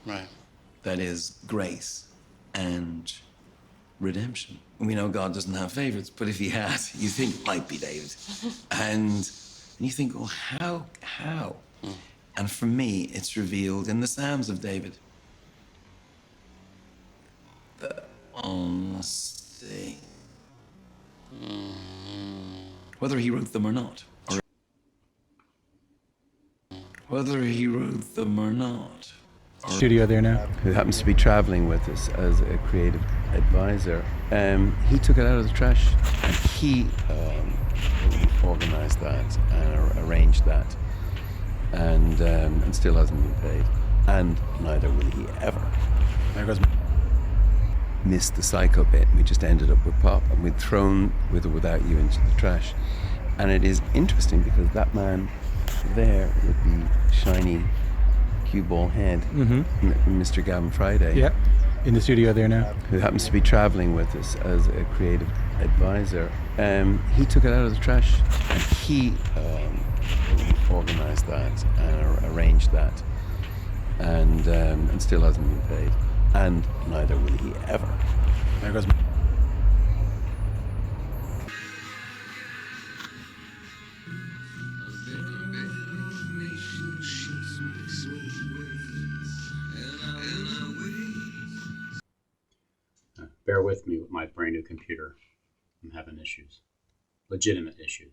Right. That is grace and redemption. We know God doesn't have favorites, but if he had, you think it might be David. And you think, well, how? And for me, it's revealed in the Psalms of David. The honesty. Whether he wrote them or not. Or whether he wrote them or not. Studio there now. Who happens to be traveling with us as a creative advisor. He took it out of the trash and he organised that and arranged that, and still hasn't been paid, and neither will he ever. There goes. Missed the psycho bit. We just ended up with pop, and we'd thrown with or without you into the trash. And it is interesting because that man there with the shiny cue ball head, Mr. Gavin Friday. Yeah, in the studio there now. Who happens to be traveling with us as a creative advisor. He took it out of the trash and he organised that and arranged that, and still hasn't been paid, and neither will he ever. There goes. Bear with me with my brand new computer. I'm having issues. Legitimate issues.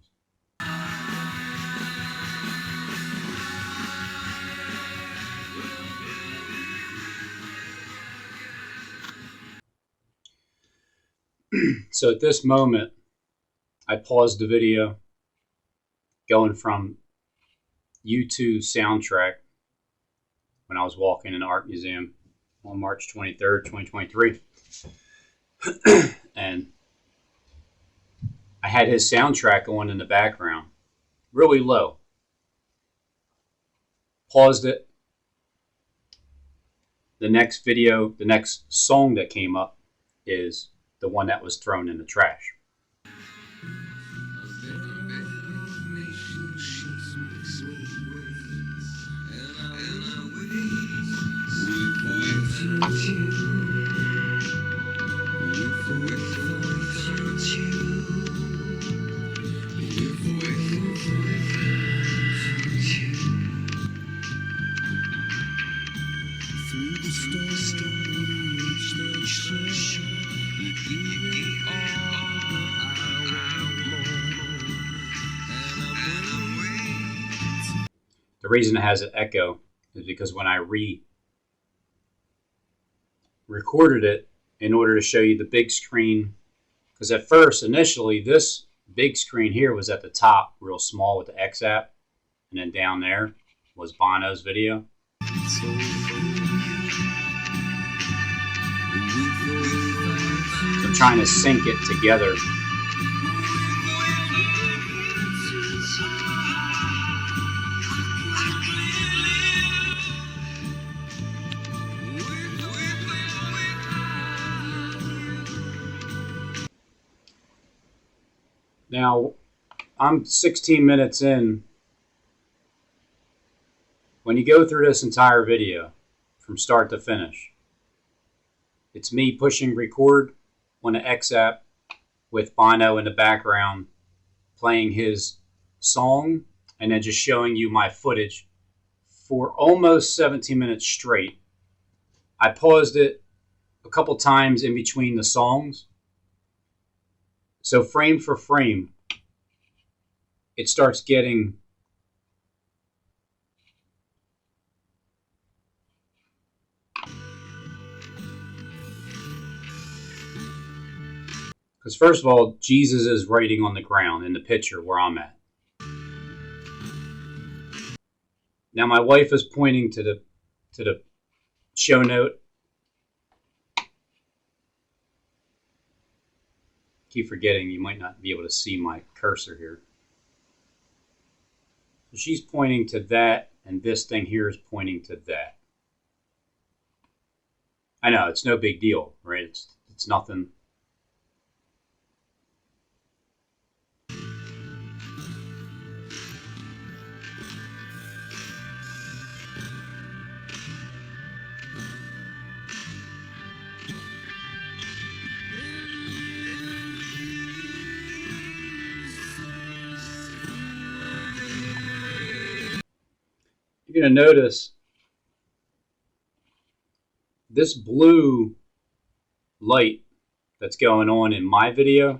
So at this moment, I paused the video going from U2 soundtrack when I was walking in the art museum on March 23rd, 2023. And I had his soundtrack going in the background, really low. Paused it. The next video, the next song that came up is the one that was thrown in the trash. The reason it has an echo is because when I recorded it in order to show you the big screen, because at first, initially, this big screen here was at the top, real small with the X app, and then down there was Bono's video. So I'm trying to sync it together. Now, I'm 16 minutes in. When you go through this entire video, from start to finish, it's me pushing record on the X app with Bono in the background playing his song, and then just showing you my footage for almost 17 minutes straight. I paused it a couple times in between the songs. So frame for frame, it starts getting because first of all, Jesus is writing on the ground in the picture where I'm at. Now my wife is pointing to the show note. Keep forgetting you might not be able to see my cursor here. So she's pointing to that, and this thing here is pointing to that. I know, it's no big deal, right? It's nothing. you're going to notice this blue light that's going on in my video.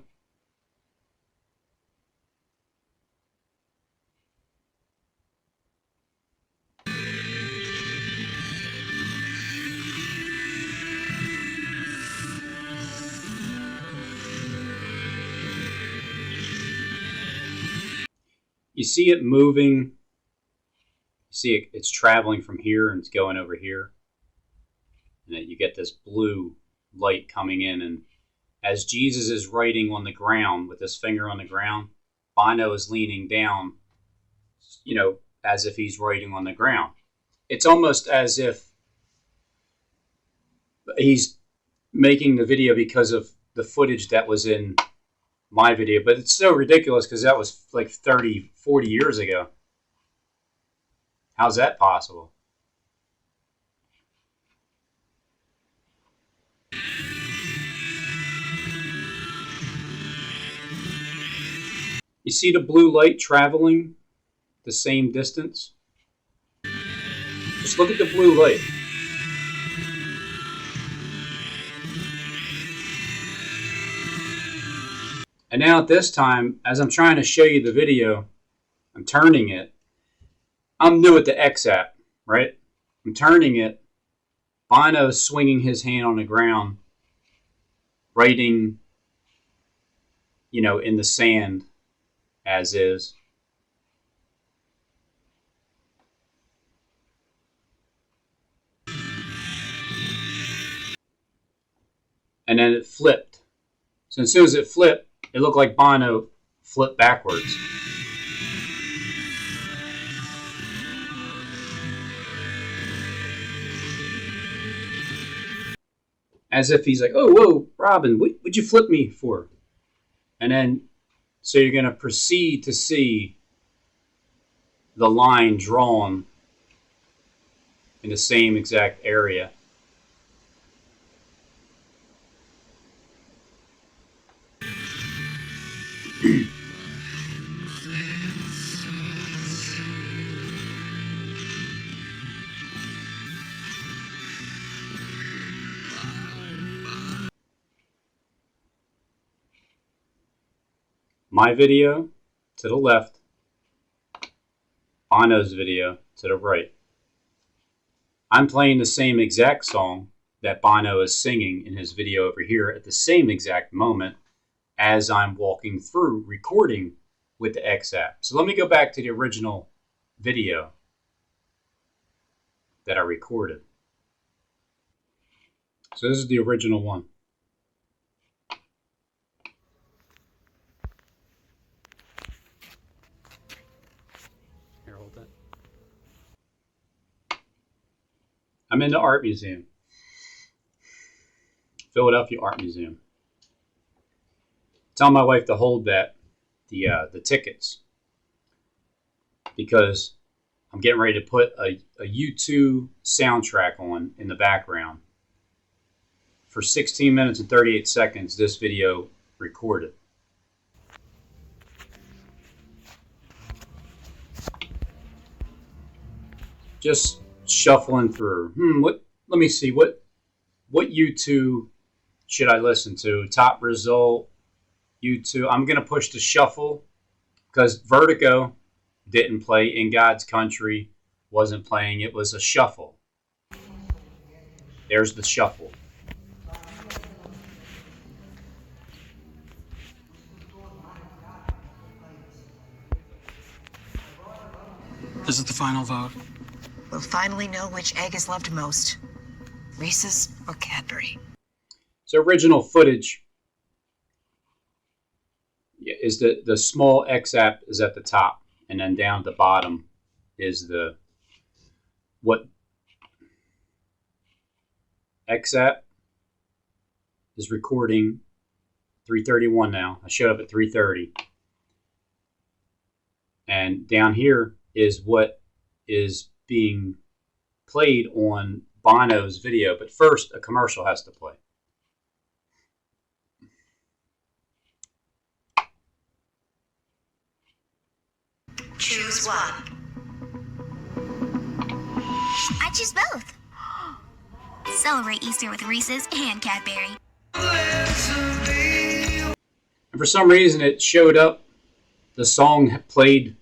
You see it moving. You see it's traveling from here and it's going over here. And then you get this blue light coming in. And as Jesus is writing on the ground with his finger on the ground, Bono is leaning down, as if he's writing on the ground. It's almost as if he's making the video because of the footage that was in my video, but it's so ridiculous because that was like 30, 40 years ago. How's that possible? You see the blue light traveling the same distance? Just look at the blue light. And now at this time, as I'm trying to show you the video, I'm turning it. I'm new at the X app, right? I'm turning it. Bono's swinging his hand on the ground, writing, in the sand as is. And then it flipped. So as soon as it flipped, it looked like Bono flipped backwards. As if he's like, oh, whoa, Robin, what'd you flip me for? And then, so you're going to proceed to see the line drawn in the same exact area. My video to the left, Bono's video to the right. I'm playing the same exact song that Bono is singing in his video over here at the same exact moment as I'm walking through recording with the X app. So let me go back to the original video that I recorded. So this is the original one. Here, hold that. I'm in the art museum. Philadelphia Art Museum. Tell my wife to hold the tickets because I'm getting ready to put a U2 soundtrack on in the background. For 16 minutes and 38 seconds, this video recorded. Just shuffling through. Let me see. What U2 should I listen to? Top result, U2. I'm going to push the shuffle because Vertigo didn't play In God's Country, wasn't playing. It was a shuffle. There's the shuffle. This is the final vote. We'll finally know which egg is loved most, Reese's or Cadbury. So original footage is the small X app is at the top, and then down at the bottom is what X app is recording 3:31 now. I showed up at 3:30. And down here is what is being played on Bono's video. But first, a commercial has to play. Choose one. I choose both. Celebrate Easter with Reese's and Cadbury. And for some reason, it showed up. The song played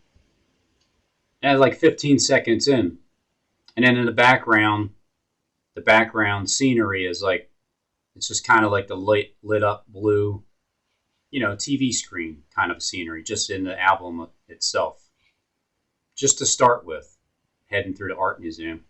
at like 15 seconds in. And then in the background scenery is like, it's just kind of like the lit up blue, TV screen kind of scenery, just in the album itself. Just to start with, heading through the art museum.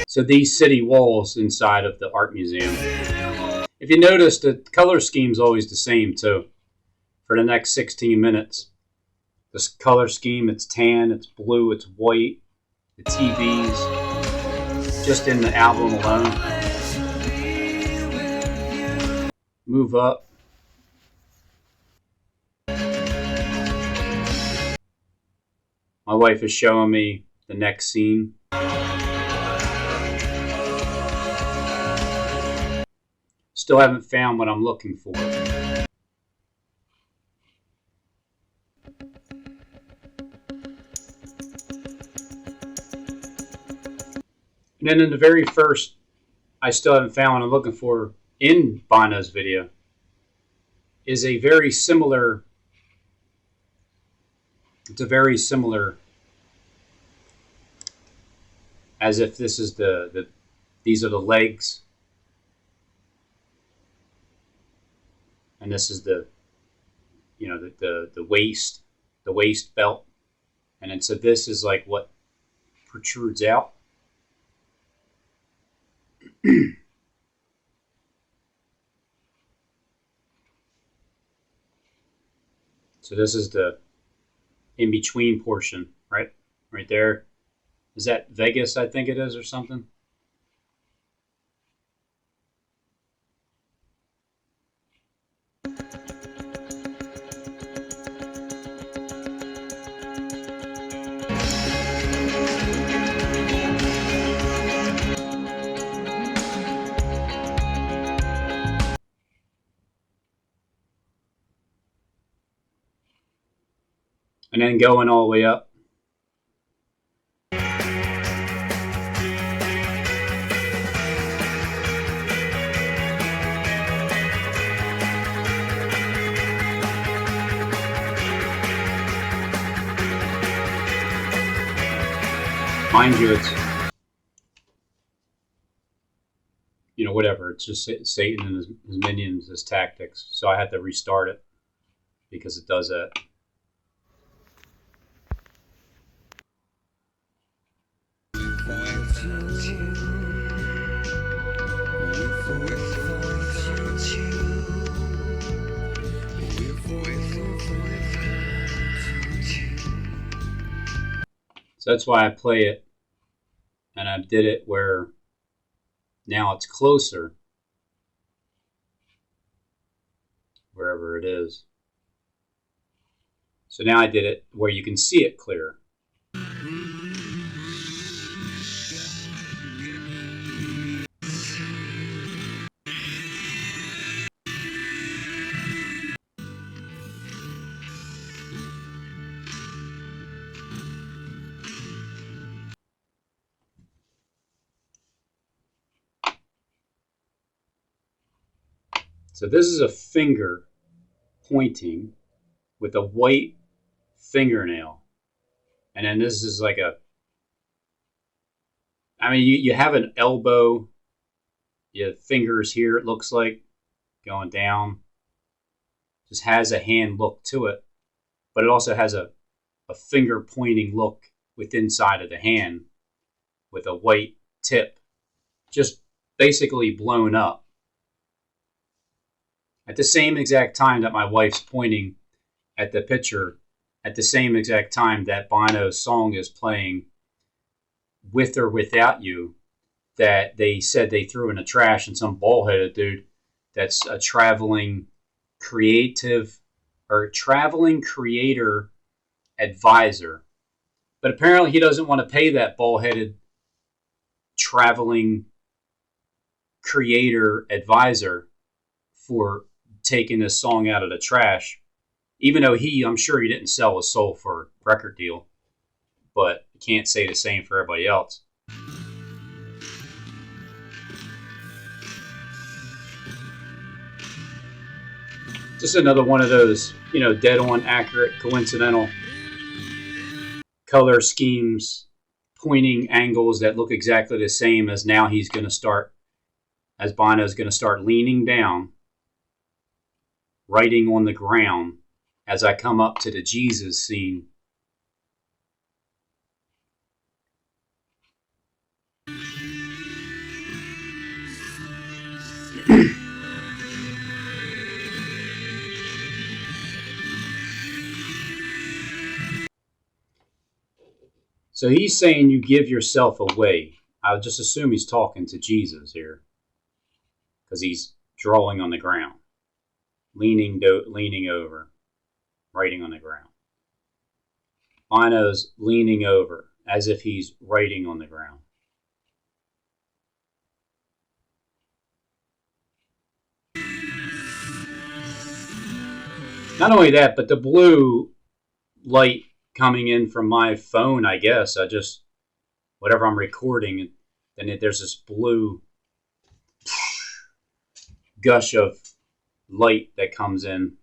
So these city walls inside of the art museum. If you notice, the color scheme's always the same too. For the next 16 minutes. This color scheme, it's tan, it's blue, it's white. The TVs, just in the album alone. Move up. My wife is showing me the next scene. Still haven't found what I'm looking for. And then in the very first, I still haven't found what I'm looking for in Bono's video, is a very similar, it's a very similar, as if this is these are the legs, and this is the waist, the waist belt, and then so this is like what protrudes out. So this is the in-between portion, right? Right there. Is that Vegas, I think it is, or something? And then going all the way up. Mind you, it's, whatever. It's just Satan and his minions, his tactics. So I had to restart it because it does that. So that's why I play it, and I did it where now it's closer, wherever it is. So now I did it where you can see it clear. So this is a finger pointing with a white fingernail. And then this is like you have an elbow, you have fingers here, it looks like, going down. Just has a hand look to it. But it also has a finger pointing look with inside of the hand with a white tip. Just basically blown up. At the same exact time that my wife's pointing at the picture, at the same exact time that Bono's song is playing, With or Without You, that they said they threw in the trash, and some bald-headed dude that's a traveling creator advisor. But apparently he doesn't want to pay that bald-headed traveling creator advisor for taking this song out of the trash. Even though I'm sure he didn't sell his soul for a record deal, but you can't say the same for everybody else. Just another one of those, dead on, accurate, coincidental color schemes, pointing angles that look exactly the same as now he's going to start, as Bono's going to start leaning down, writing on the ground as I come up to the Jesus scene. So he's saying you give yourself away. I would just assume he's talking to Jesus here, because he's drawing on the ground, leaning over, writing on the ground. Bono's leaning over as if he's writing on the ground. Not only that, but the blue light coming in from my phone, I guess. Whatever I'm recording, and there's this blue gush of light that comes in.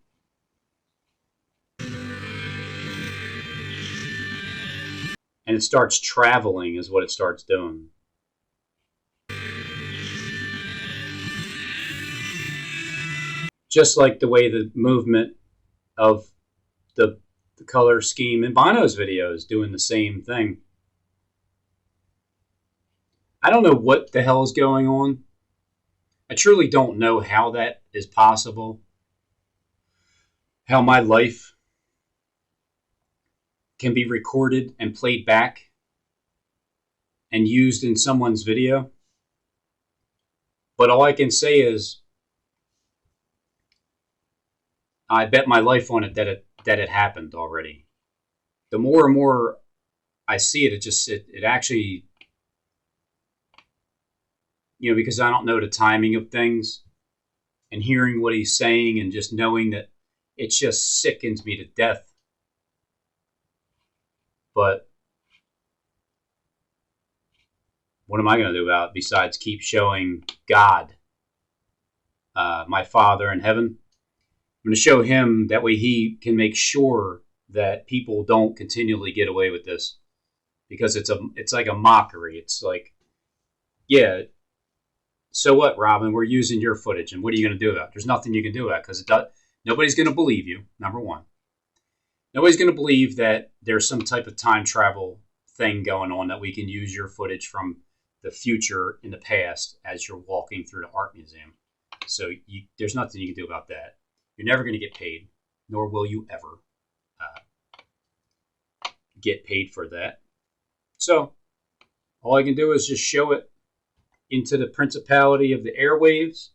And it starts traveling is what it starts doing. Just like the way the movement of the color scheme in Bono's video is doing the same thing. I don't know what the hell is going on. I truly don't know how that is possible. How my life can be recorded and played back and used in someone's video. But all I can say is I bet my life on it that it happened already. The more and more I see it, it actually, because I don't know the timing of things, and hearing what he's saying and just knowing that it just sickens me to death. But what am I going to do about it besides keep showing God, my Father in heaven? I'm going to show him, that way he can make sure that people don't continually get away with this, because it's like a mockery. It's like, yeah, so what, Robin? We're using your footage, and what are you going to do about it? There's nothing you can do about it, because nobody's going to believe you, number one. Nobody's going to believe that there's some type of time travel thing going on, that we can use your footage from the future in the past as you're walking through the art museum. So there's nothing you can do about that. You're never going to get paid, nor will you ever get paid for that. So all I can do is just show it into the principality of the airwaves.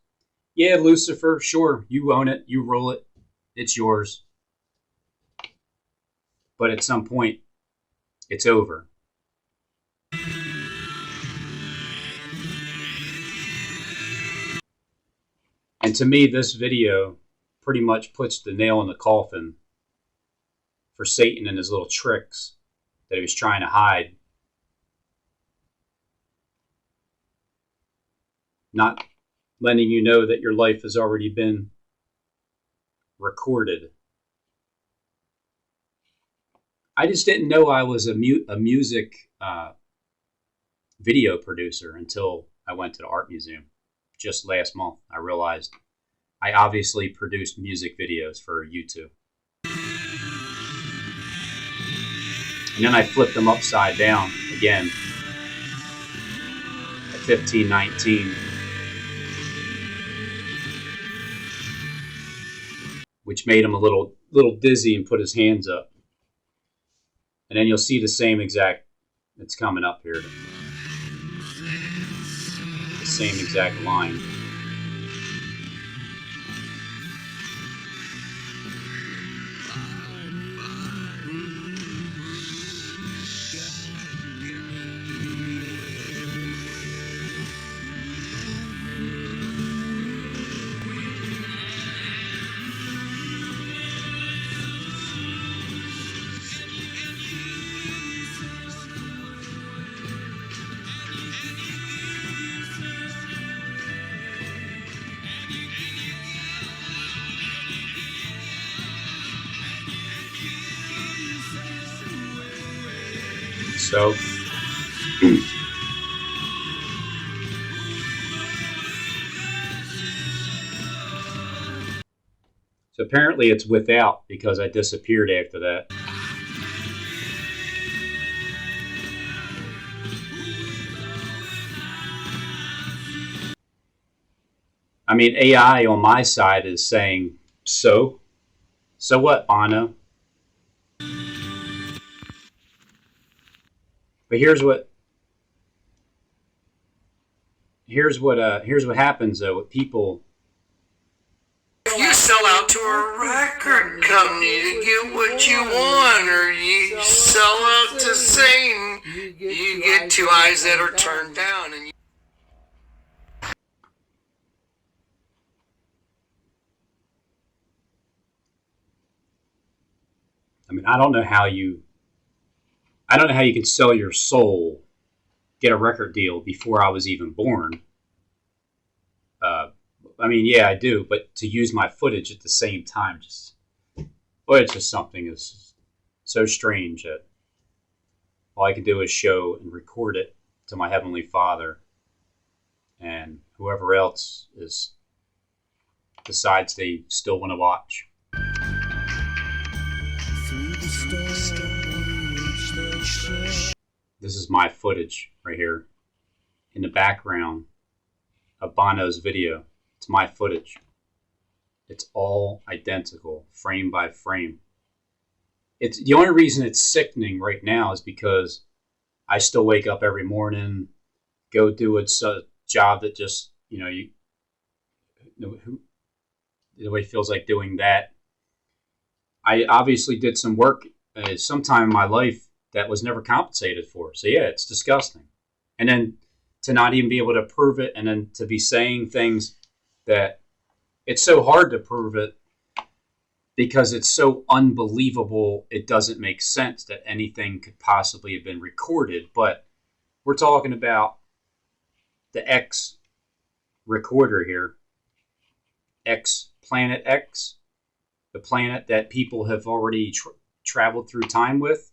Yeah, Lucifer, sure, you own it, you roll it, it's yours. But at some point, it's over. And to me, this video pretty much puts the nail in the coffin for Satan and his little tricks that he was trying to hide. Not letting you know that your life has already been recorded. I just didn't know I was a music video producer until I went to the art museum. Just last month, I realized I obviously produced music videos for YouTube. And then I flipped them upside down again at 15:19, which made him a little dizzy and put his hands up. And then you'll see the same exact, it's coming up here, the same exact line. So so apparently it's without, because I disappeared after that. I mean, AI on my side is saying, so what, Bono? But here's what happens though with people. You sell out to a record company to get what you want, or you sell out to Satan, you get two eyes that are turned down, and I mean, I don't know how you can sell your soul, get a record deal before I was even born. I mean, yeah, I do, but to use my footage at the same time, it's just something is so strange that all I can do is show and record it to my Heavenly Father, and whoever else decides they still want to watch. This is my footage right here in the background of Bono's video. It's my footage. It's all identical, frame by frame. It's the only reason it's sickening right now is because I still wake up every morning, go do a job that just, nobody feels like doing that. I obviously did some work sometime in my life that was never compensated for. So yeah, it's disgusting. And then to not even be able to prove it, and then to be saying things that it's so hard to prove it because it's so unbelievable. It doesn't make sense that anything could possibly have been recorded. But we're talking about the X recorder here. Planet X, the planet that people have already traveled through time with.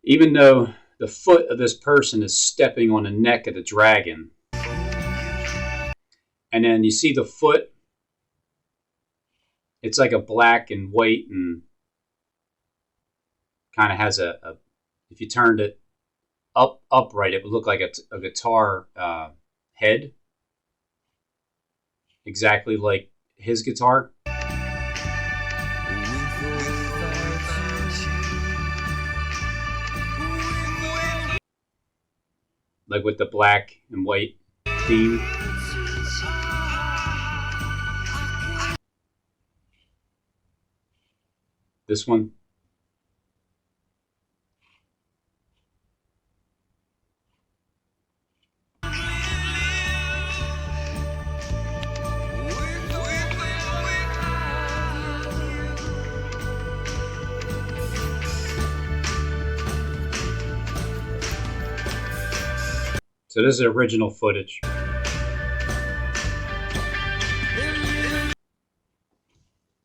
Even though the foot of this person is stepping on the neck of the dragon, and then you see the foot, it's like a black and white, and kind of has if you turned it upright, it would look like a guitar head, exactly like his guitar. Like with the black and white theme. This one. So this is original footage.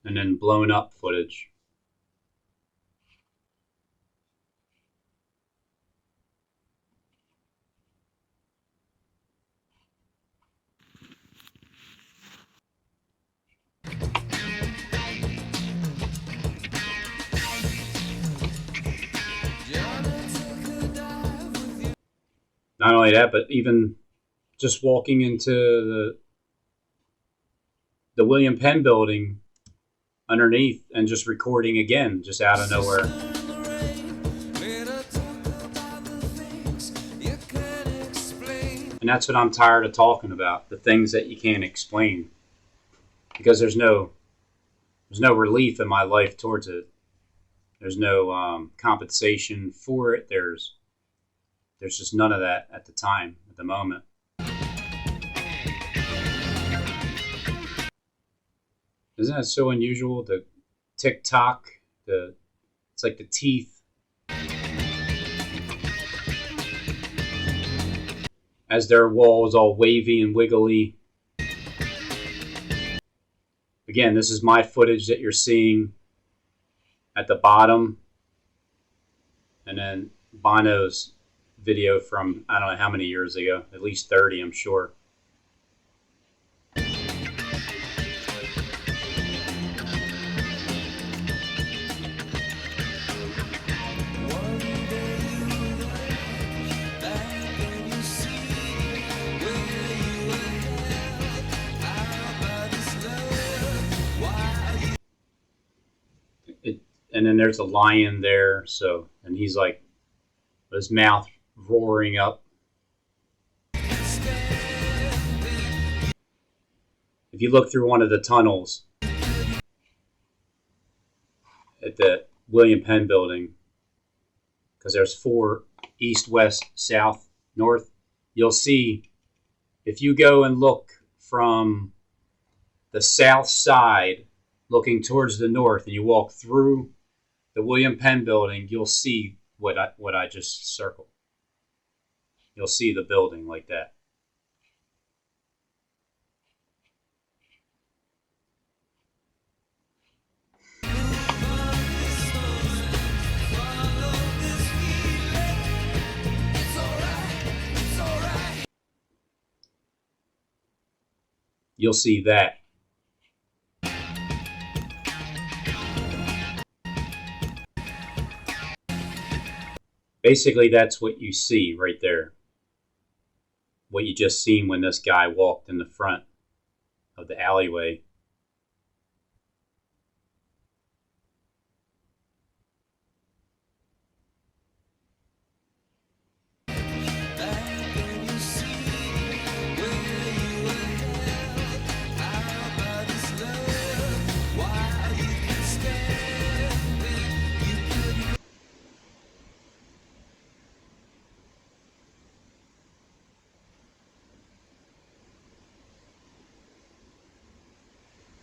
And then blown up footage. Not only that, but even just walking into the William Penn building underneath and just recording again, just out of nowhere. And that's what I'm tired of talking about, the things that you can't explain. Because there's no relief in my life towards it. There's no compensation for it. There's just none of that at the time, at the moment. Isn't that so unusual? The TikTok, it's like the teeth. And as their wall is all wavy and wiggly. Again, this is my footage that you're seeing at the bottom. And then Bono's video from, I don't know how many years ago, at least 30, I'm sure. And then there's a lion there, so, and he's like, with his mouth roaring up. If you look through one of the tunnels at the William Penn building, because there's 4 east, west, south, north, you'll see, if you go and look from the south side, looking towards the north, and you walk through the William Penn building, you'll see what I just circled. You'll see the building like that. You'll see that. Basically, that's what you see right there. What you just seen when this guy walked in the front of the alleyway.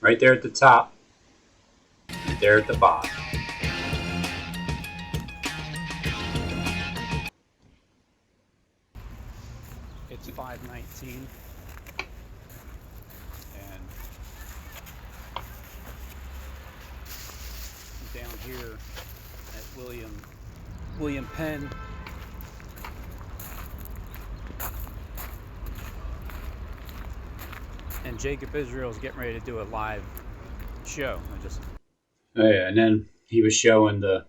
Right there at the top, and there at the bottom. It's 5:19, and down here at William Penn. And Jacob Israel's getting ready to do a live show. Oh yeah, and then he was showing the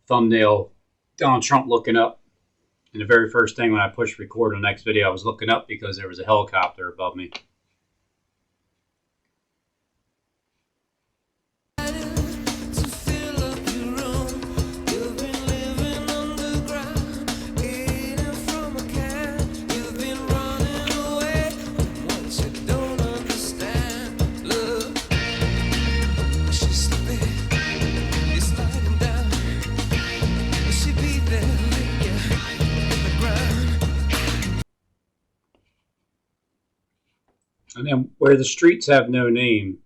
thumbnail, Donald Trump looking up. And the very first thing when I pushed record on the next video, I was looking up because there was a helicopter above me. And then where the streets have no name,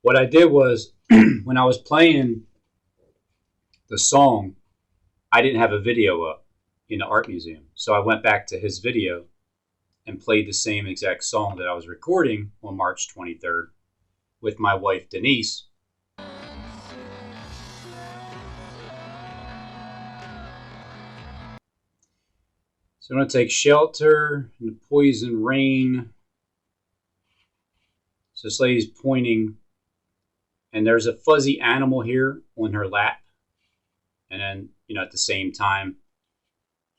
what I did was when I was playing the song, I didn't have a video up in the art museum. So I went back to his video and played the same exact song that I was recording on March 23rd with my wife, Denise. So I'm going to take Shelter in the Poison Rain. So this lady's pointing, and there's a fuzzy animal here on her lap. And then, at the same time,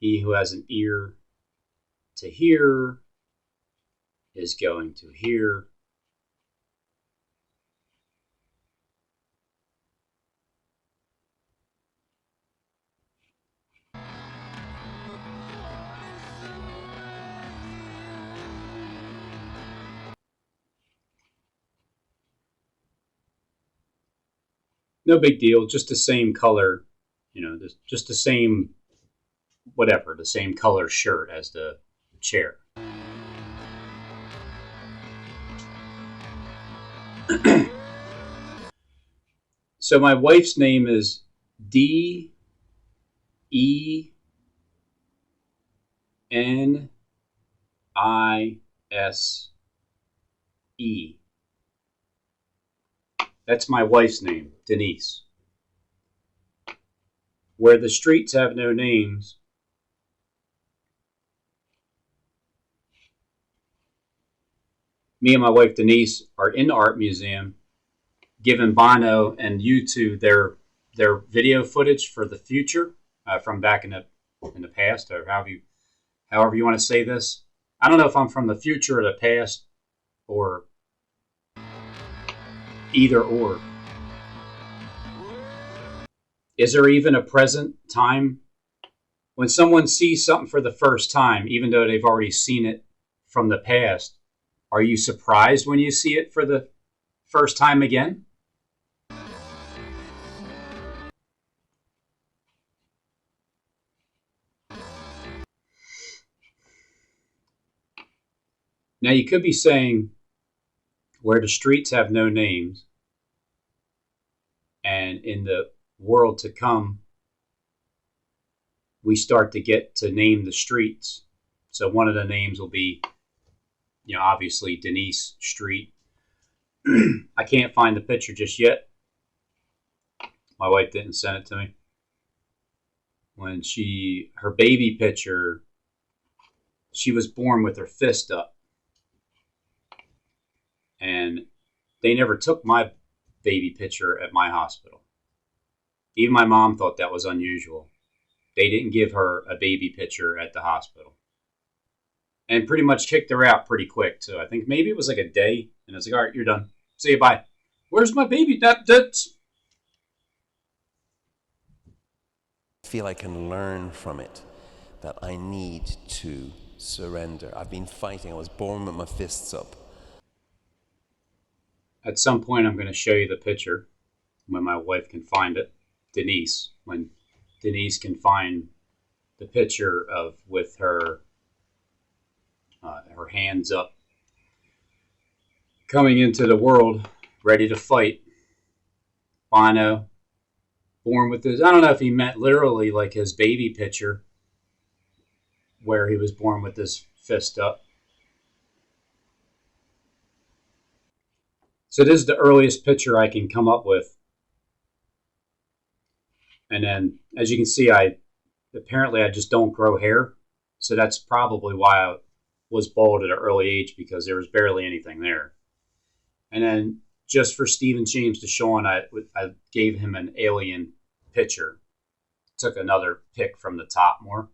he who has an ear to hear is going to hear. No big deal, just the same color, just the same, whatever, the same color shirt as the chair. So my wife's name is Denis E. N-I-S-E. That's my wife's name, Denise. Where the streets have no names, me and my wife Denise are in the art museum giving Bono and U2 their video footage for the future from back in the past, or however you want to say this. I don't know if I'm from the future or the past, or either or. Is there even a present time? When someone sees something for the first time, even though they've already seen it from the past, are you surprised when you see it for the first time again? Now you could be saying, where the streets have no names, and in the world to come, we start to get to name the streets. So one of the names will be, obviously Denise Street. I can't find the picture just yet. My wife didn't send it to me. When her baby picture, she was born with her fist up. And they never took my baby picture at my hospital. Even my mom thought that was unusual. They didn't give her a baby picture at the hospital. And pretty much kicked her out pretty quick, too. I think maybe it was like a day. And I was like, all right, you're done. See you, bye. Where's my baby? That's... I feel I can learn from it that I need to surrender. I've been fighting. I was born with my fists up. At some point, I'm going to show you the picture when my wife can find it. Denise. When Denise can find the picture with her hands up, coming into the world, ready to fight. Bono, born with this. I don't know if he meant literally like his baby picture, where he was born with his fist up. So this is the earliest picture I can come up with. And then, as you can see, I just don't grow hair. So that's probably why I was bald at an early age, because there was barely anything there. And then, just for Stephen James to Sean, I gave him an alien picture. Took another pic from the top more,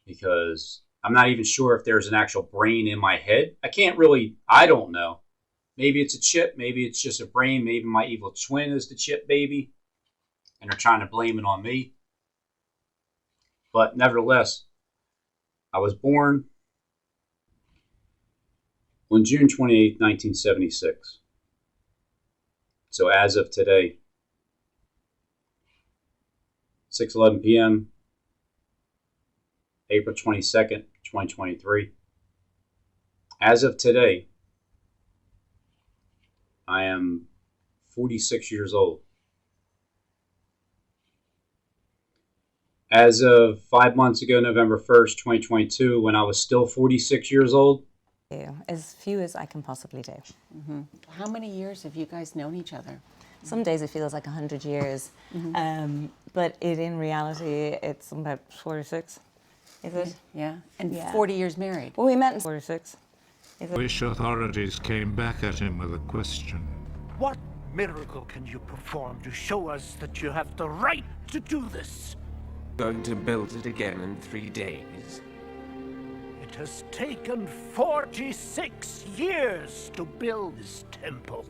because I'm not even sure if there's an actual brain in my head. I don't know. Maybe it's a chip. Maybe it's just a brain. Maybe my evil twin is the chip baby, and they're trying to blame it on me. But nevertheless, I was born on June 28, 1976. So as of today, 6:11 p.m., April 22nd, 2023. As of today, I am 46 years old. As of 5 months ago, November 1st, 2022, when I was still 46 years old. As few as I can possibly do. Mm-hmm. How many years have you guys known each other? Some days it feels like 100 years, but in reality, it's about 46. Is it? Yeah. And 40 years married. Well, we met in 46. Wish authorities came back at him with a question. What miracle can you perform to show us that you have the right to do this? Going to build it again in 3 days. It has taken 46 years to build this temple.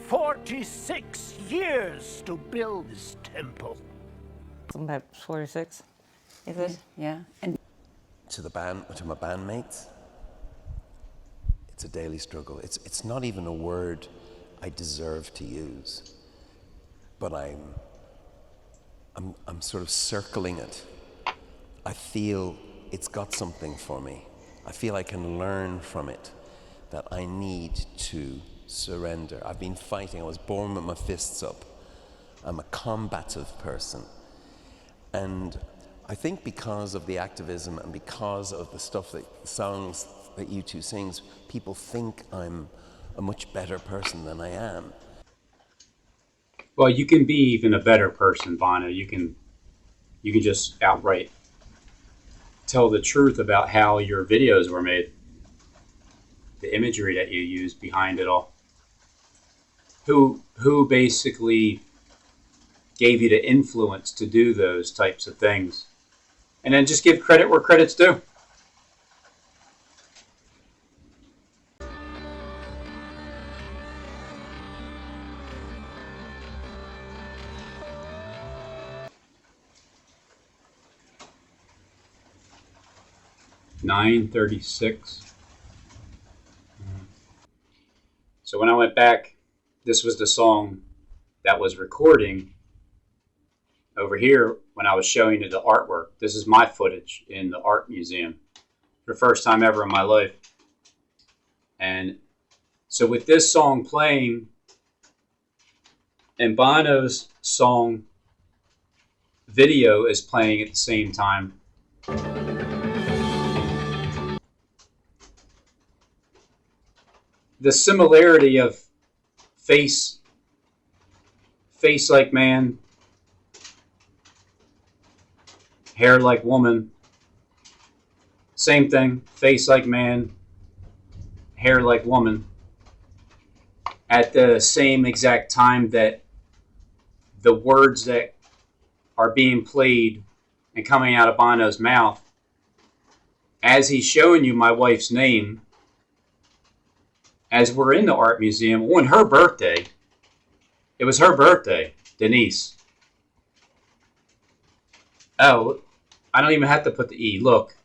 46 years to build this temple. It's about 46. Is it? Yeah. And to my bandmates, it's a daily struggle. It's not even a word I deserve to use, but I'm sort of circling it. I feel it's got something for me. I feel I can learn from it that I need to surrender. I've been fighting. I was born with my fists up. I'm a combative person. And I think because of the activism and because of the stuff that songs that you two sings, people think I'm a much better person than I am. Well, you can be even a better person, Bono. You can just outright tell the truth about how your videos were made, the imagery that you use behind it all. Who basically gave you the influence to do those types of things? And then just give credit where credit's due. $9.36. So when I went back, this was the song that was recording over here when I was showing you the artwork. This is my footage in the art museum for the first time ever in my life. And so with this song playing and Bono's song video is playing at the same time, the similarity of face like man, hair like woman, same thing, face like man, hair like woman, at the same exact time that the words that are being played and coming out of Bono's mouth, as he's showing you my wife's name, as we're in the art museum on her birthday. It was her birthday, Denise. Oh, I don't even have to put the E. Look.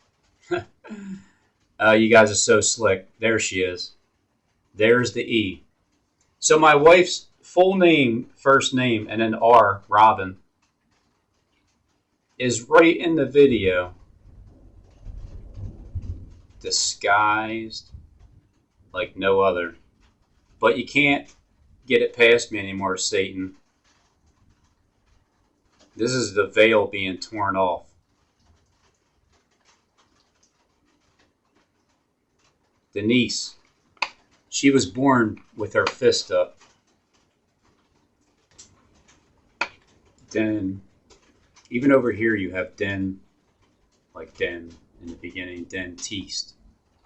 You guys are so slick. There she is. There's the E. So my wife's full name, first name, and then R, Robin, is right in the video. Disguised like no other. But you can't get it past me anymore, Satan. This is the veil being torn off. Denise, she was born with her fist up. Den, even over here you have den, like den in the beginning, dentiste,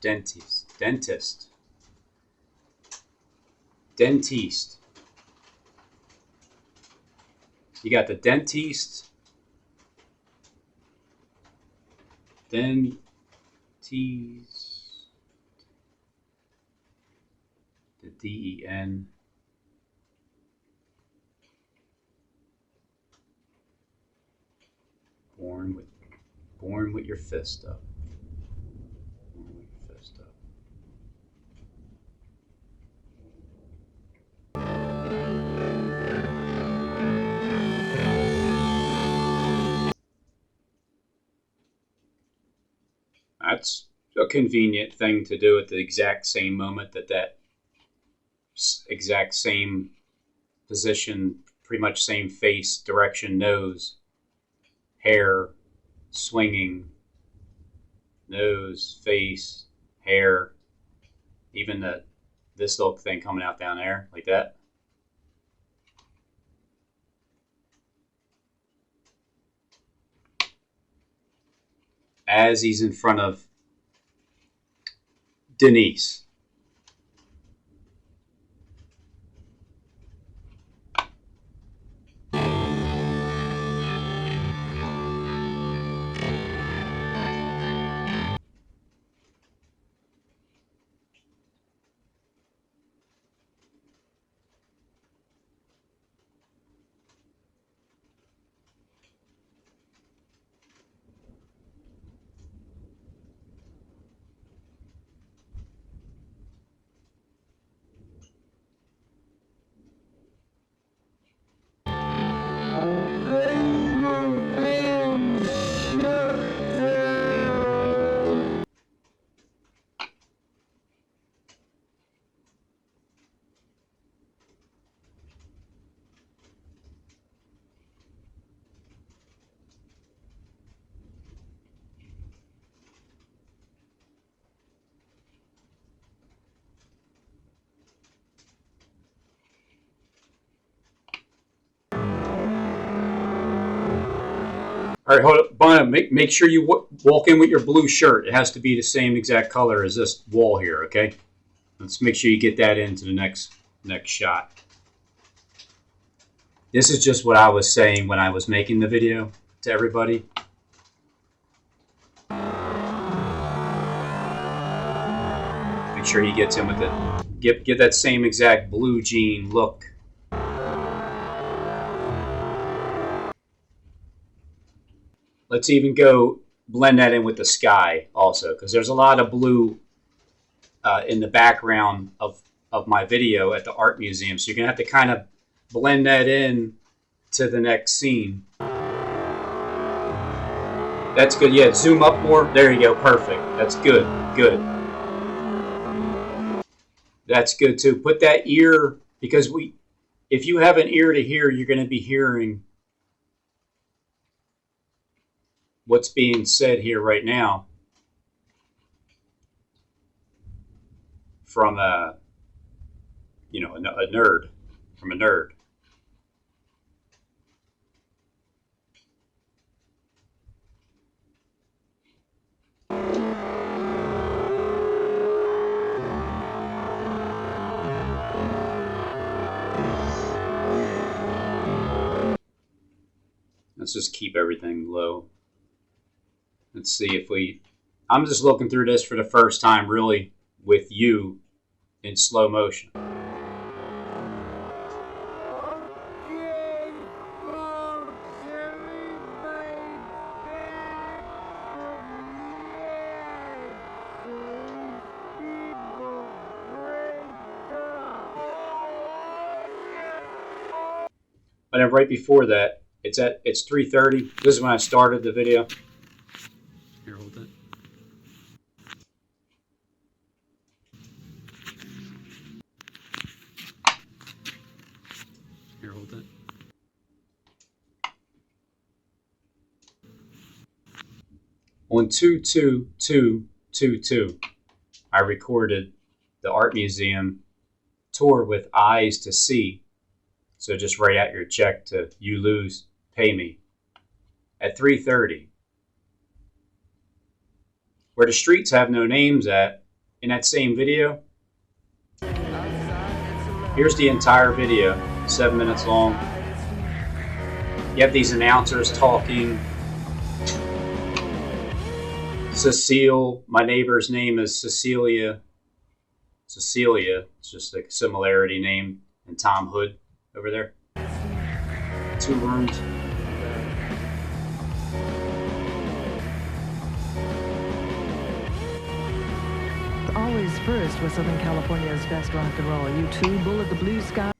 dentist, dentist, dentiste. You got the dentiste, dentiste, the D-E-N. Born with your fist up. Born with your fist up. That's a convenient thing to do at the exact same moment that exact same position, pretty much same face, direction, nose, hair, swinging, nose, face, hair, even this little thing coming out down there, like that. As he's in front of Denise. All right, hold up. Bono, make sure you walk in with your blue shirt. It has to be the same exact color as this wall here, okay? Let's make sure you get that into the next shot. This is just what I was saying when I was making the video to everybody. Make sure he gets in with it. Get that same exact blue jean look. Let's even go blend that in with the sky also, because there's a lot of blue in the background of my video at the art museum. So you're going to have to kind of blend that in to the next scene. That's good. Yeah, zoom up more. There you go. Perfect. That's good. Good. That's good too. Put that ear, because if you have an ear to hear, you're going to be hearing what's being said here right now from a nerd, from a nerd. Let's just keep everything low. Let's see if I'm just looking through this for the first time, really, with you in slow motion. But then right before that, it's 3:30. This is when I started the video. Here, hold that. Here, hold that. On 2/2/2/22, I recorded the art museum tour with Eyes to See. So just write out your check to You Lose, Pay Me. At 3:30. Where the streets have no names at, in that same video. Here's the entire video, 7 minutes long. You have these announcers talking. Cecile, my neighbor's name is Cecilia. Cecilia, it's just like a similarity name, and Tom Hood over there. 2 rooms. Always first with Southern California's best rock and roll. U2 Bullet the Blue Sky.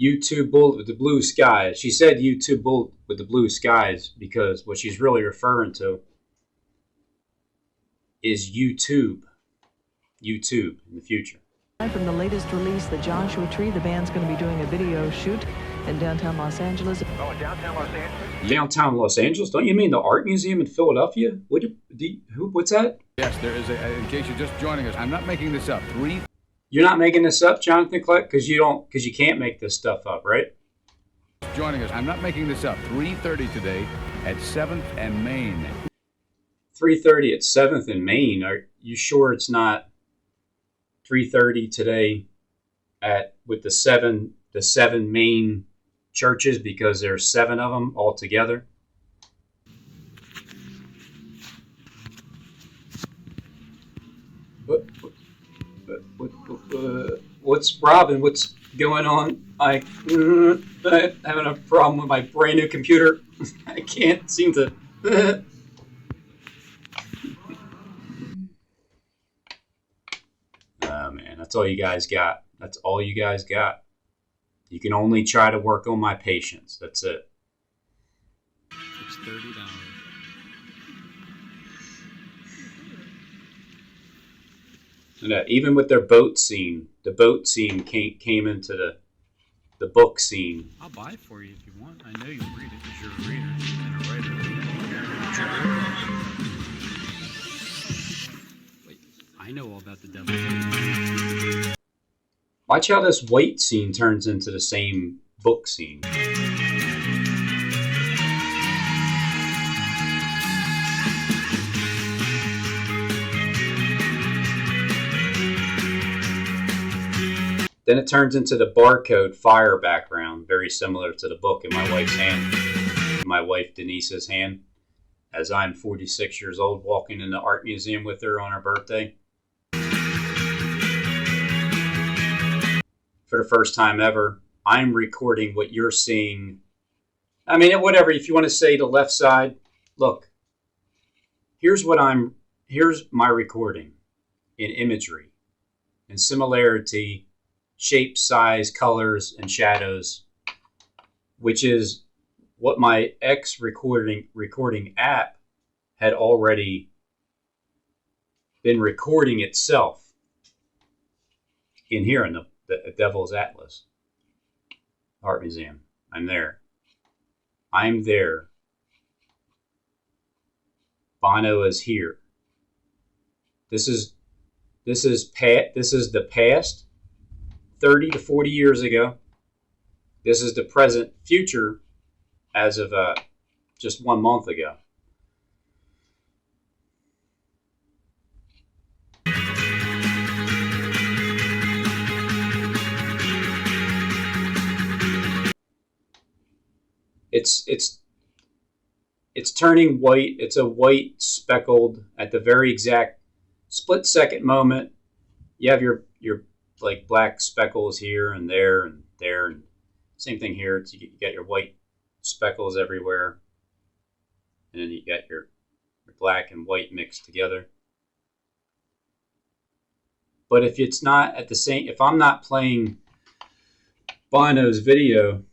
U2 Bullet with the Blue Skies. She said U2 Bullet with the Blue Skies because what she's really referring to is YouTube. YouTube in the future. From the latest release, The Joshua Tree, the band's going to be doing a video shoot in downtown Los Angeles. Oh, downtown Los Angeles? Downtown Los Angeles? Don't you mean the art museum in Philadelphia? What's that? Yes, there is in case you're just joining us, I'm not making this up. You're not making this up, Jonathan Kleck? Because you can't make this stuff up, right? Joining us, I'm not making this up. 3:30 today at 7th and Main. 3:30 at 7th and Main. Are you sure it's not 3:30 today with the seven main churches, because there's 7 of them all together? What's Robin? What's going on? I'm having a problem with my brand new computer. I can't seem to. Oh man, that's all you guys got. That's all you guys got. You can only try to work on my patience. That's it. It's $30. And even with their boat scene, the boat scene came into the book scene. I'll buy it for you if you want. I know you'll read it because you're a reader and a writer. Wait, I know all about the devil. Watch how this white scene turns into the same book scene. Then it turns into the barcode fire background, very similar to the book in my wife's hand, my wife Denise's hand, as I'm 46 years old walking in the art museum with her on her birthday. For the first time ever, I'm recording what you're seeing. I mean, whatever, if you want to say the left side, look, here's my recording in imagery, in similarity, shape, size, colors, and shadows, which is what my X recording app had already been recording itself in here in the Devil's Atlas Art Museum. I'm there. Bono is here. This is the past, 30 to 40 years ago. This is the present, future, as of just 1 month ago. It's turning white. It's a white speckled at the very exact split second moment. You have your like black speckles here and there and there, and same thing here. You got your white speckles everywhere, and then you got your black and white mixed together. But if it's not at the same, if I'm not playing Bono's video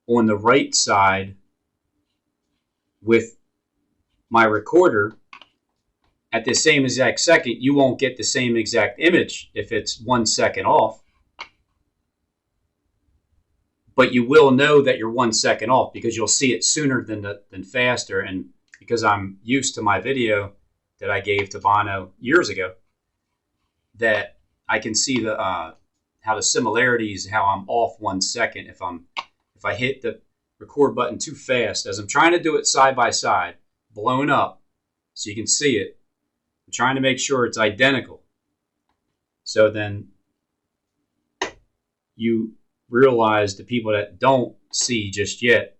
on the right side with my recorder at the same exact second, you won't get the same exact image if it's 1 second off. But you will know that you're 1 second off because you'll see it sooner than faster. And because I'm used to my video that I gave to Bono years ago, that I can see the how the similarities, how I'm off 1 second if I hit the record button too fast, as I'm trying to do it side by side, blown up so you can see it. I'm trying to make sure it's identical. So then you realize, the people that don't see just yet,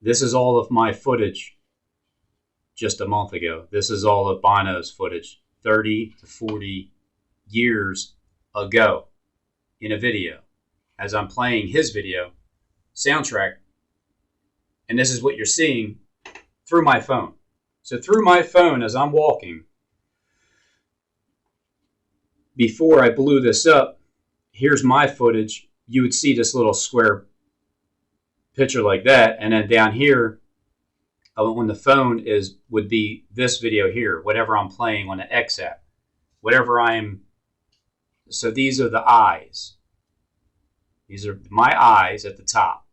this is all of my footage just a month ago. This is all of Bono's footage 30 to 40 years ago in a video, as I'm playing his video soundtrack, and this is what you're seeing through my phone. So through my phone, as I'm walking, before I blew this up, here's my footage. You would see this little square picture like that, and then down here on the phone would be this video here, whatever I'm playing on the X app, so these are the eyes. These are my eyes at the top.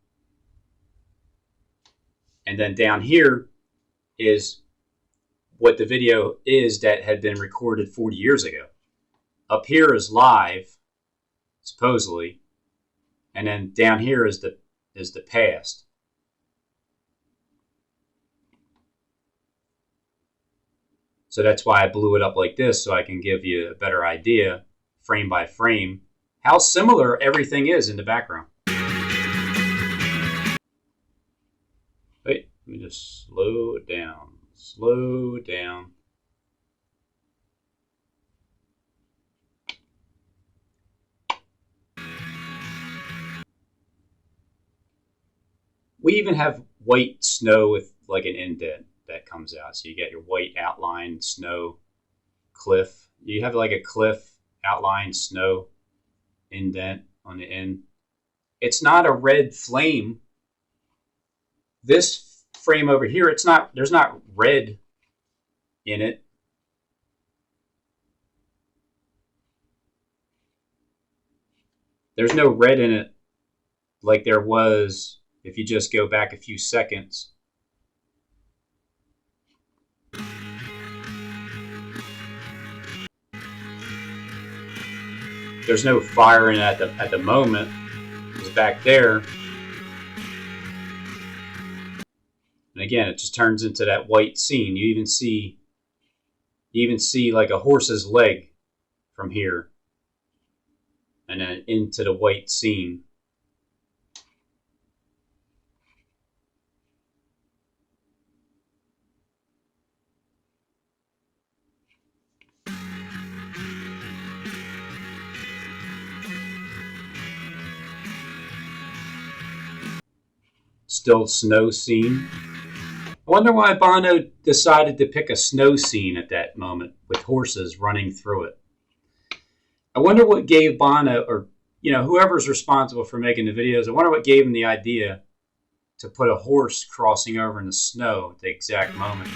And then down here is what the video is that had been recorded 40 years ago. Up here is live, supposedly, and then down here is the past. So that's why I blew it up like this, so I can give you a better idea, frame by frame, how similar everything is in the background. Wait, let me just slow it down. Slow down. We even have white snow with like an indent that comes out. So you get your white outline snow cliff. You have like a cliff outline snow indent on the end. It's not a red flame. This frame over here, there's not red in it. There's no red in it like there was if you just go back a few seconds. There's no fire in it at the moment. It's back there. And again, it just turns into that white scene. You even see like a horse's leg from here. and then into the white scene. Still snow scene. I wonder why Bono decided to pick a snow scene at that moment with horses running through it. I wonder what gave Bono, or whoever's responsible for making the videos, I wonder what gave him the idea to put a horse crossing over in the snow at the exact moment.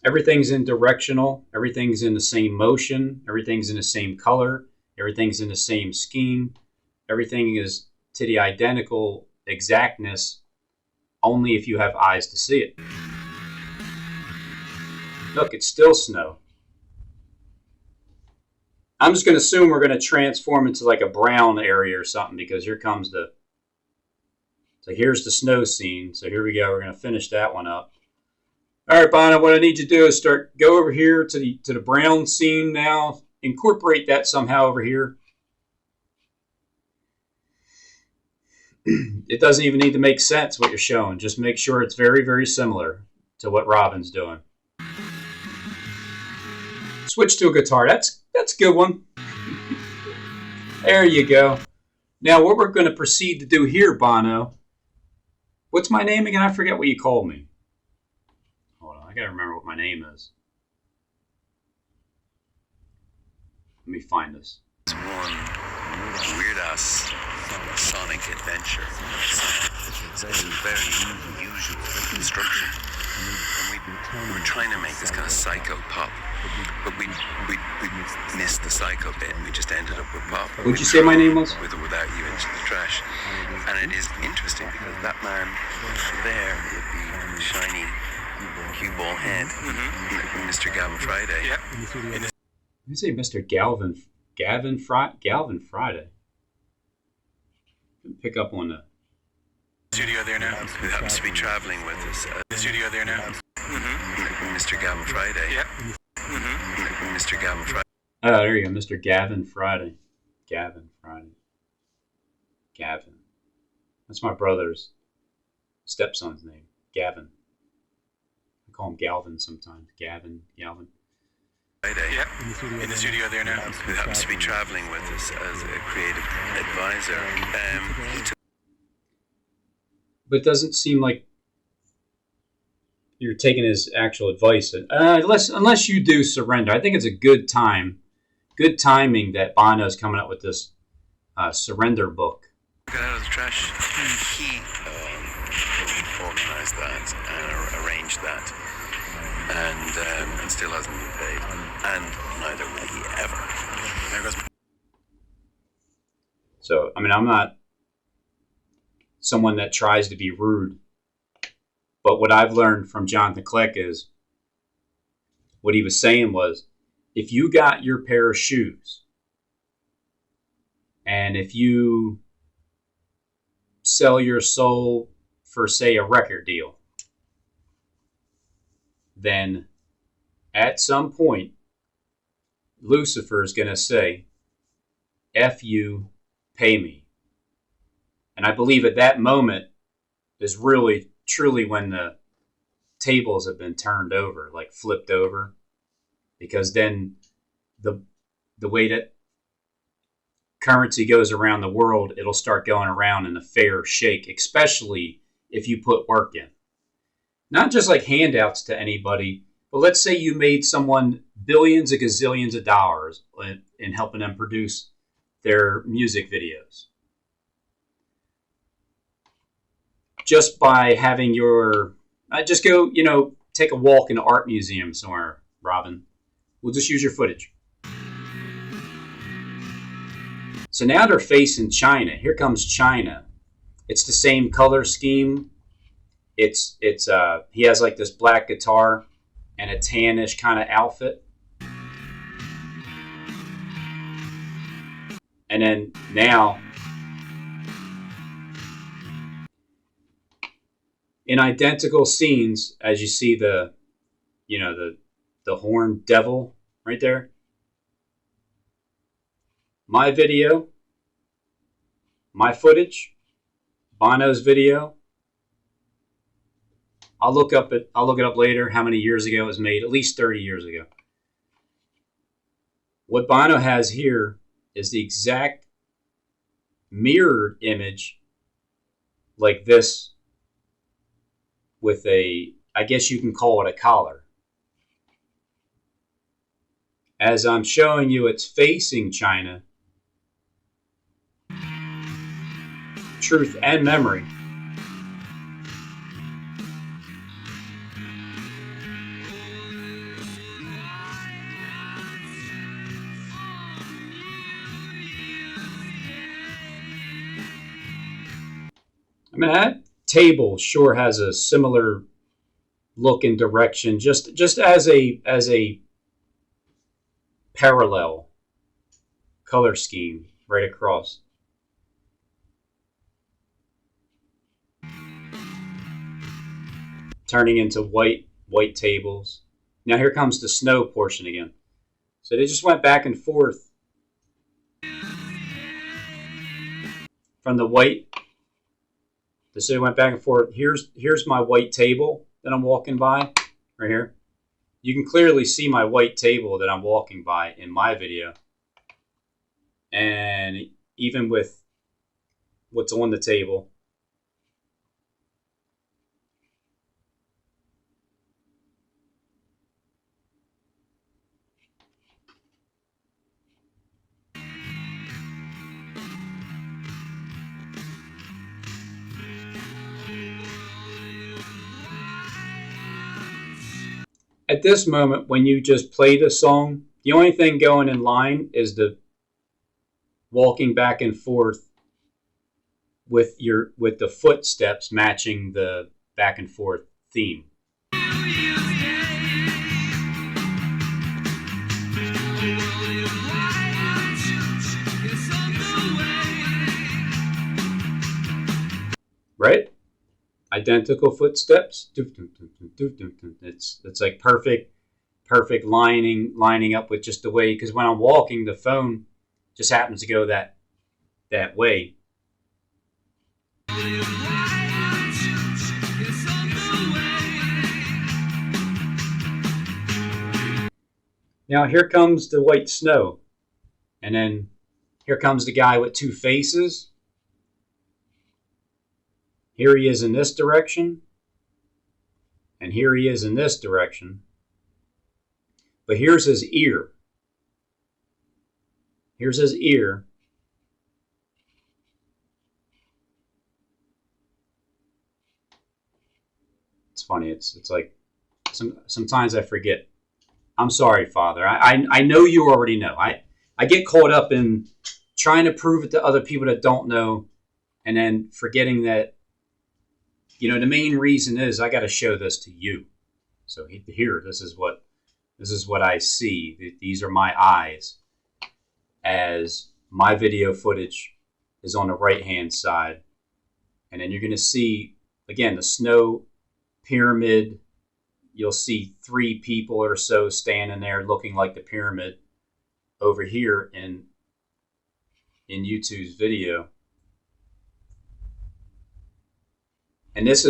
Everything's in directional, everything's in the same motion, everything's in the same color, everything's in the same scheme, everything is to the identical exactness, only if you have eyes to see it. Look, it's still snow. I'm just going to assume we're going to transform into like a brown area or something, because here comes the... So here's the snow scene. So here we go. We're going to finish that one up. All right, Bono, what I need you to do is go over here to the brown scene now. Incorporate that somehow over here. It doesn't even need to make sense what you're showing. Just make sure it's very, very similar to what Robin's doing. Switch to a guitar. That's a good one. There you go. Now, what we're going to proceed to do here, Bono. What's my name again? I forget what you called me. Hold on, I got to remember what my name is. Let me find this. It's one weird-ass sonic adventure. It's a very unusual construction. And we were trying to make this kind of psycho pop, but we missed the psycho bit, and we just ended up with pop. What'd you say my name was? With or without you into the trash. And it is interesting because that man there with the shiny cue ball head, Mr. Gavin Friday. Yeah. You say Mr. Gavin Friday. Pick up on the studio there now. Who happens to be traveling with us. The studio there now. Mr. Gavin Friday. Yeah. Mr. Gavin Friday. Oh, there you go, Mr. Gavin Friday. Gavin Friday. Gavin. That's my brother's stepson's name. Gavin. I call him Galvin sometimes. Gavin. Friday. Yeah. In the studio there now. Who happens to be traveling with us as a creative advisor. But it doesn't seem like you're taking his actual advice. Unless you do Surrender. I think it's a good timing that Bono's coming up with this Surrender book. Got out of the trash. He organized that and arranged that. And still hasn't been paid. And neither will he ever. There goes. So, I mean, I'm not someone that tries to be rude. But what I've learned from Jonathan Kleck is, what he was saying was, if you got your pair of shoes, and if you sell your soul for, say, a record deal, then at some point, Lucifer is going to say, F you, pay me. And I believe at that moment is really, truly when the tables have been turned over, like flipped over. Because then the way that currency goes around the world, it'll start going around in a fair shake, especially if you put work in. Not just like handouts to anybody, but let's say you made someone billions of gazillions of dollars in helping them produce their music videos. Just by having your... just go, take a walk in an art museum somewhere, Robin. We'll just use your footage. So now they're facing China. Here comes China. It's the same color scheme. He has like this black guitar and a tannish kind of outfit. And then now, in identical scenes, as you see the, you know, the horned devil right there. My video, my footage, Bono's video. I'll look it up later how many years ago it was made, at least 30 years ago. What Bono has here is the exact mirrored image like this with a, I guess you can call it a collar. As I'm showing you, it's facing China. Truth and memory. I mean, that table sure has a similar look and direction, just as a parallel color scheme right across. Turning into white tables. Now here comes the snow portion again. So they just went back and forth from the white. So they went back and forth. Here's my white table that I'm walking by right here. You can clearly see my white table that I'm walking by in my video. And even with what's on the table. At this moment, when you just play the song, the only thing going in line is the walking back and forth with the footsteps matching the back and forth theme. Right? Identical footsteps. It's like perfect lining up with just the way, because when I'm walking, the phone just happens to go that way. Now here comes the white snow, and then here comes the guy with two faces. Here he is in this direction, and here he is in this direction. But here's his ear. Here's his ear. It's funny. It's like sometimes I forget. I'm sorry, Father. I know you already know. I get caught up in trying to prove it to other people that don't know, and then forgetting that, you know, the main reason is I got to show this to you. So here, this is what I see. These are my eyes, as my video footage is on the right-hand side. And then you're going to see, again, the snow pyramid. You'll see 3 people or so standing there looking like the pyramid over here in YouTube's video. And this